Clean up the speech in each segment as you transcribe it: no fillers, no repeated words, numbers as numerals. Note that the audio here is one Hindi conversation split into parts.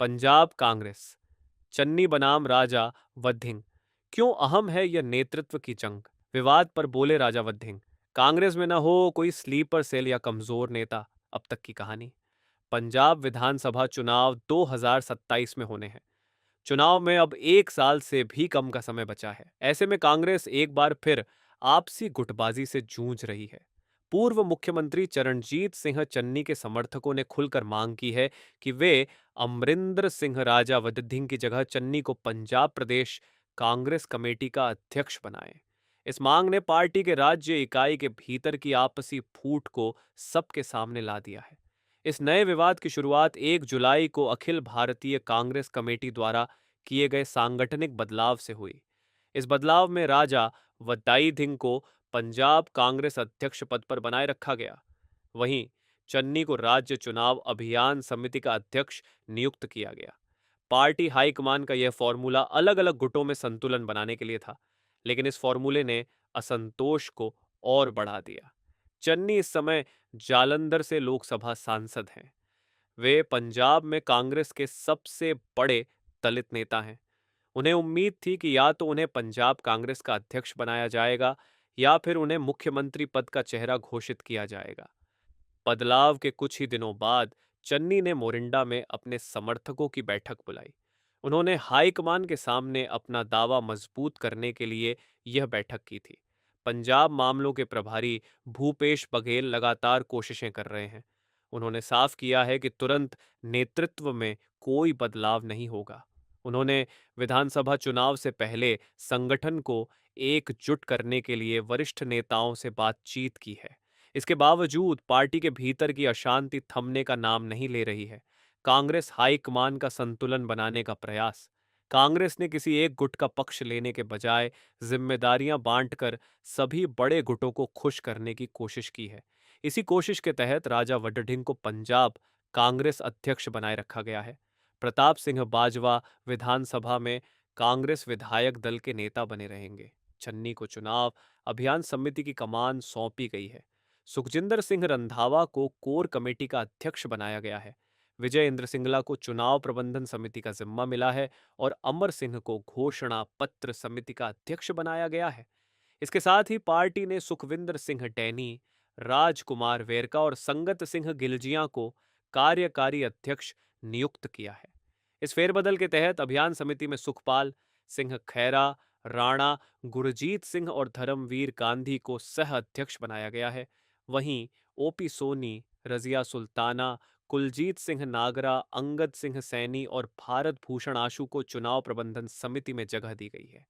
पंजाब कांग्रेस, चन्नी बनाम राजा वद्धिंग। क्यों अहम है यह नेतृत्व की जंग? विवाद पर बोले राजा वद्धिंग, कांग्रेस में न हो कोई स्लीपर सेल या कमजोर नेता। अब तक की कहानी। पंजाब विधानसभा चुनाव 2027 में होने हैं। चुनाव में अब 1 साल से भी कम का समय बचा है। ऐसे में कांग्रेस एक बार फिर आपसी गुटबाजी से जूझ रही है। पूर्व मुख्यमंत्री चरणजीत सिंह चन्नी के समर्थकों ने खुलकर मांग की है कि वे अमरिंदर सिंह राजा वधथिंग की जगह चन्नी को पंजाब प्रदेश कांग्रेस कमेटी का अध्यक्ष बनाएं। इस मांग ने पार्टी के राज्य इकाई के भीतर की आपसी फूट को सबके सामने ला दिया है। इस नए विवाद की शुरुआत 1 जुलाई को अखिल भारतीय कांग्रेस कमेटी द्वारा किए गए सांगठनिक बदलाव से हुई। इस बदलाव में राजा वदाई को पंजाब कांग्रेस अध्यक्ष पद पर बनाए रखा गया। वहीं चन्नी को राज्य चुनाव अभियान समिति का अध्यक्ष नियुक्त किया गया। पार्टी हाईकमान का यह फॉर्मूला अलग अलग गुटों में संतुलन बनाने के लिए था, लेकिन इस फॉर्मूले ने असंतोष को और बढ़ा दिया। चन्नी इस समय जालंधर से लोकसभा सांसद हैं। वे पंजाब में कांग्रेस के सबसे बड़े दलित नेता हैं। उन्हें उम्मीद थी कि या तो उन्हें पंजाब कांग्रेस का अध्यक्ष बनाया जाएगा या फिर उन्हें मुख्यमंत्री पद का चेहरा घोषित किया जाएगा। बदलाव के कुछ ही दिनों बाद चन्नी ने मोरिंडा में अपने समर्थकों की बैठक बुलाई। उन्होंने हाईकमान के सामने अपना दावा मजबूत करने के लिए यह बैठक की थी। पंजाब मामलों के प्रभारी भूपेश बघेल लगातार कोशिशें कर रहे हैं। उन्होंने साफ किया है कि तुरंत नेतृत्व में कोई बदलाव नहीं होगा। उन्होंने विधानसभा चुनाव से पहले संगठन को एकजुट करने के लिए वरिष्ठ नेताओं से बातचीत की है। इसके बावजूद पार्टी के भीतर की अशांति थमने का नाम नहीं ले रही है। कांग्रेस हाईकमान का संतुलन बनाने का प्रयास। कांग्रेस ने किसी एक गुट का पक्ष लेने के बजाय जिम्मेदारियां बांटकर सभी बड़े गुटों को खुश करने की कोशिश की है। इसी कोशिश के तहत राजा वडढिंग को पंजाब कांग्रेस अध्यक्ष बनाए रखा गया है। प्रताप सिंह बाजवा विधानसभा में कांग्रेस विधायक दल के नेता बने रहेंगे। चन्नी को चुनाव अभियान समिति की कमान सौंपी गई है। सुखजिंदर सिंह रंधावा को कोर कमेटी का अध्यक्ष बनाया गया है। विजय इंद्र सिंगला को चुनाव प्रबंधन समिति का जिम्मा मिला है और अमर सिंह को घोषणा पत्र समिति का अध्यक्ष बनाया गया है। इसके साथ ही पार्टी ने सुखविंदर सिंह डैनी, राजकुमार वेरका और संगत सिंह गिलजिया को कार्यकारी अध्यक्ष नियुक्त किया है। इस फेरबदल के तहत अभियान समिति में सुखपाल सिंह खैरा, राणा गुरजीत सिंह और धर्मवीर गांधी को सह अध्यक्ष बनाया गया है। वहीं ओपी सोनी, रजिया सुल्ताना, कुलजीत सिंह नागरा, अंगद सिंह सैनी और भारत भूषण आशु को चुनाव प्रबंधन समिति में जगह दी गई है।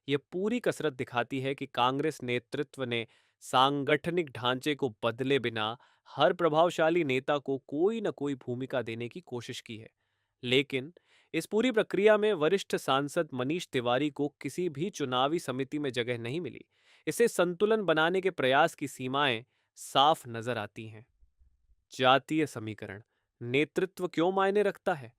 यह पूरी कसरत दिखाती है कि कांग्रेस नेतृत्व ने सांगठनिक ढांचे को बदले बिना हर प्रभावशाली नेता को कोई न कोई भूमिका देने की कोशिश की है। लेकिन इस पूरी प्रक्रिया में वरिष्ठ सांसद मनीष तिवारी को किसी भी चुनावी समिति में जगह नहीं मिली। इसे संतुलन बनाने के प्रयास की सीमाएं साफ नजर आती हैं। जातीय समीकरण। नेतृत्व क्यों मायने रखता है?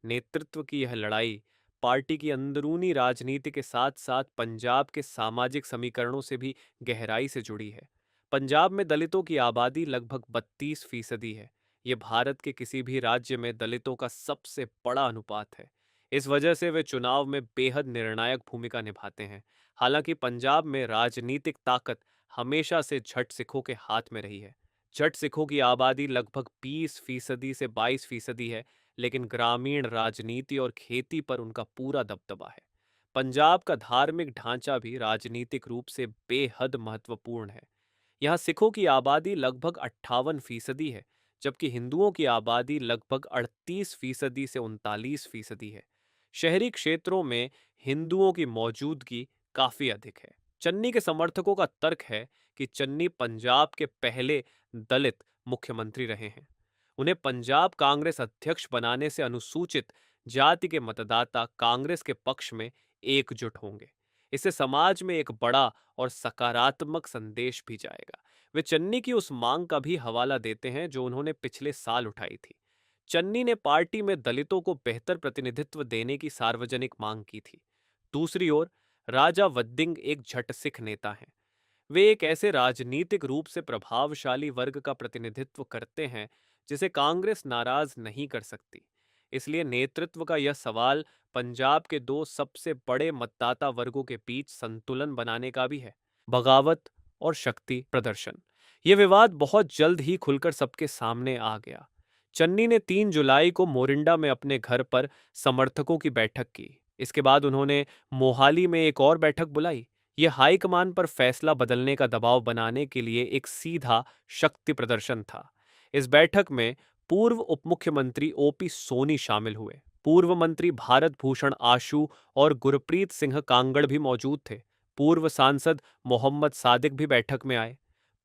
नेतृत्व की यह लड़ाई पार्टी की अंदरूनी राजनीति के साथ साथ पंजाब के सामाजिक समीकरणों से भी गहराई से जुड़ी है। पंजाब में दलितों की आबादी लगभग 32% है। ये भारत के किसी भी राज्य में दलितों का सबसे बड़ा अनुपात है। इस वजह से वे चुनाव में बेहद निर्णायक भूमिका निभाते हैं। हालांकि पंजाब में राजनीतिक ताकत हमेशा से जट सिखों के हाथ में रही है। जट सिखों की आबादी लगभग 20% से 22% है, लेकिन ग्रामीण राजनीति और खेती पर उनका पूरा दबदबा है। पंजाब का धार्मिक ढांचा भी राजनीतिक रूप से बेहद महत्वपूर्ण है। यहाँ सिखों की आबादी लगभग 58% है, जबकि हिंदुओं की आबादी लगभग 38% से 39% है। शहरी क्षेत्रों में हिंदुओं की मौजूदगी काफी अधिक है। चन्नी के समर्थकों का तर्क है कि चन्नी पंजाब के पहले दलित मुख्यमंत्री रहे हैं। उन्हें पंजाब कांग्रेस अध्यक्ष बनाने से अनुसूचित जाति के मतदाता कांग्रेस के पक्ष में एकजुट होंगे। इससे समाज में एक बड़ा और सकारात्मक संदेश भी जाएगा। वे चन्नी की उस मांग का भी हवाला देते हैं जो उन्होंने पिछले साल उठाई थी। चन्नी ने पार्टी में दलितों को बेहतर प्रतिनिधित्व देने की सार्वजनिक मांग की थी। दूसरी ओर राजा वद्दिंग एक झट सिख नेता हैं। वे एक ऐसे राजनीतिक रूप से प्रभावशाली वर्ग का प्रतिनिधित्व करते हैं जिसे कांग्रेस नाराज नहीं कर सकती। इसलिए नेतृत्व का यह सवाल पंजाब के दो सबसे बड़े मतदाता वर्गों के बीच संतुलन बनाने का भी है, बगावत और शक्ति प्रदर्शन। यह विवाद बहुत जल्द ही खुलकर सबके सामने आ गया। चन्नी ने 3 जुलाई को मोरिंडा में अपने घर पर समर्थकों की बैठक की। इसके बाद उन्होंने मोहाली में एक और बैठक बुलाई। यह हाईकमान पर फैसला बदलने का दबाव बनाने के लिए एक सीधा शक्ति प्रदर्शन था। इस बैठक में पूर्व उपमुख्यमंत्री ओपी सोनी शामिल हुए। पूर्व मंत्री भारत भूषण आशू और गुरप्रीत सिंह कांगड़ भी मौजूद थे। पूर्व सांसद मोहम्मद सादिक भी बैठक में आए।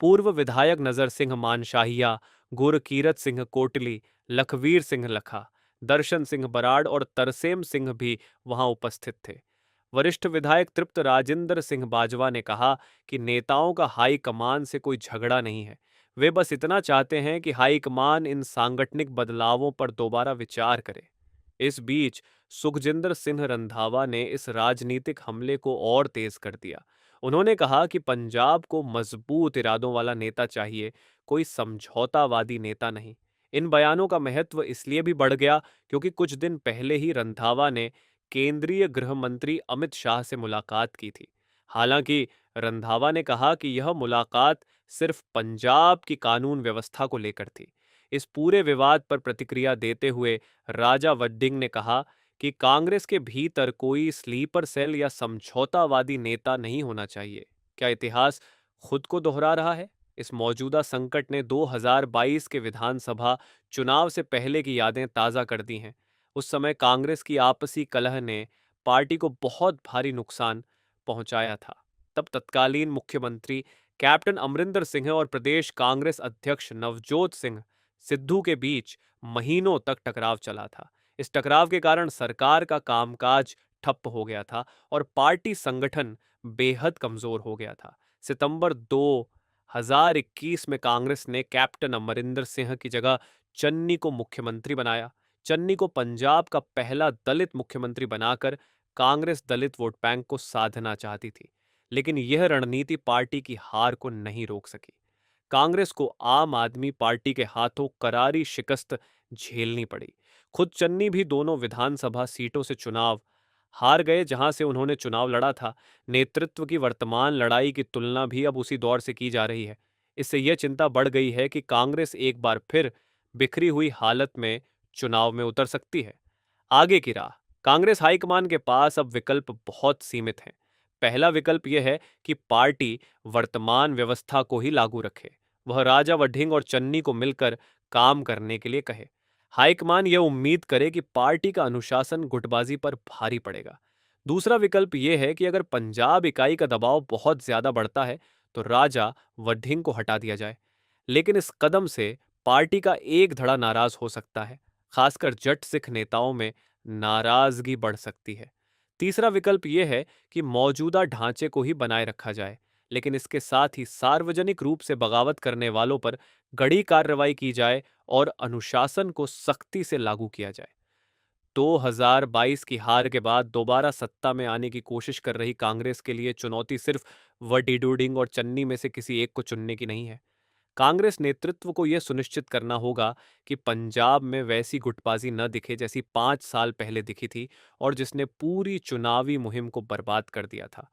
पूर्व विधायक नजर सिंह मानशाहिया, गुरकीरत सिंह कोटली, लखवीर सिंह लखा, दर्शन सिंह बराड़ और तरसेम सिंह भी वहां उपस्थित थे। वरिष्ठ विधायक तृप्त राजेंद्र सिंह बाजवा ने कहा कि नेताओं का हाई कमान से कोई झगड़ा नहीं है, वे बस इतना चाहते हैं कि हाईकमान इन सांगठनिक बदलावों पर दोबारा विचार करे। इस बीच सुखजिंदर सिंह रंधावा ने इस राजनीतिक हमले को और तेज कर दिया। उन्होंने कहा कि पंजाब को मजबूत इरादों वाला नेता चाहिए, कोई समझौतावादी नेता नहीं। इन बयानों का महत्व इसलिए भी बढ़ गया क्योंकि कुछ दिन पहले ही रंधावा ने केंद्रीय गृह मंत्री अमित शाह से मुलाकात की थी। हालांकि रंधावा ने कहा कि यह मुलाकात सिर्फ पंजाब की कानून व्यवस्था को लेकर थी। इस पूरे विवाद पर प्रतिक्रिया देते हुए राजा वड्डिंग ने कहा कि कांग्रेस के भीतर कोई स्लीपर सेल या समझौतावादी नेता नहीं होना चाहिए। क्या इतिहास खुद को दोहरा रहा है? इस मौजूदा संकट ने 2022 के विधानसभा चुनाव से पहले की यादें ताज़ा कर दी हैं। उस समय कांग्रेस की आपसी कलह ने पार्टी को बहुत भारी नुकसान पहुंचाया था। तब तत्कालीन मुख्यमंत्री कैप्टन अमरिंदर सिंह और प्रदेश कांग्रेस अध्यक्ष नवजोत सिंह सिद्धू के बीच महीनों तक टकराव चला था। इस टकराव के कारण सरकार का कामकाज ठप हो गया था और पार्टी संगठन बेहद कमजोर हो गया था। सितंबर 2021 में कांग्रेस ने कैप्टन अमरिंदर सिंह की जगह चन्नी को मुख्यमंत्री बनाया। चन्नी को पंजाब का पहला दलित मुख्यमंत्री बनाकर कांग्रेस दलित वोट बैंक को साधना चाहती थी, लेकिन यह रणनीति पार्टी की हार को नहीं रोक सकी। कांग्रेस को आम आदमी पार्टी के हाथों करारी शिकस्त झेलनी पड़ी। खुद चन्नी भी दोनों विधानसभा सीटों से चुनाव हार गए जहां से उन्होंने चुनाव लड़ा था। नेतृत्व की वर्तमान लड़ाई की तुलना भी अब उसी दौर से की जा रही है। इससे यह चिंता बढ़ गई है कि कांग्रेस एक बार फिर बिखरी हुई हालत में चुनाव में उतर सकती है। आगे की राह। कांग्रेस हाईकमान के पास अब विकल्प बहुत सीमित हैं। पहला विकल्प यह है कि पार्टी वर्तमान व्यवस्था को ही लागू रखे। वह राजा वड्ढिंग और चन्नी को मिलकर काम करने के लिए कहे। हाईकमान यह उम्मीद करे कि पार्टी का अनुशासन गुटबाजी पर भारी पड़ेगा। दूसरा विकल्प यह है कि अगर पंजाब इकाई का दबाव बहुत ज्यादा बढ़ता है तो राजा वड्ढिंग को हटा दिया जाए। लेकिन इस कदम से पार्टी का एक धड़ा नाराज हो सकता है। खासकर जट सिख नेताओं में नाराजगी बढ़ सकती है। तीसरा विकल्प यह है कि मौजूदा ढांचे को ही बनाए रखा जाए, लेकिन इसके साथ ही सार्वजनिक रूप से बगावत करने वालों पर कड़ी कार्रवाई की जाए और अनुशासन को सख्ती से लागू किया जाए। 2022 की हार के बाद दोबारा सत्ता में आने की कोशिश कर रही कांग्रेस के लिए चुनौती सिर्फ वडीडूडिंग और चन्नी में से किसी एक को चुनने की नहीं है। कांग्रेस नेतृत्व को यह सुनिश्चित करना होगा कि पंजाब में वैसी गुटबाजी न दिखे जैसी 5 साल पहले दिखी थी और जिसने पूरी चुनावी मुहिम को बर्बाद कर दिया था।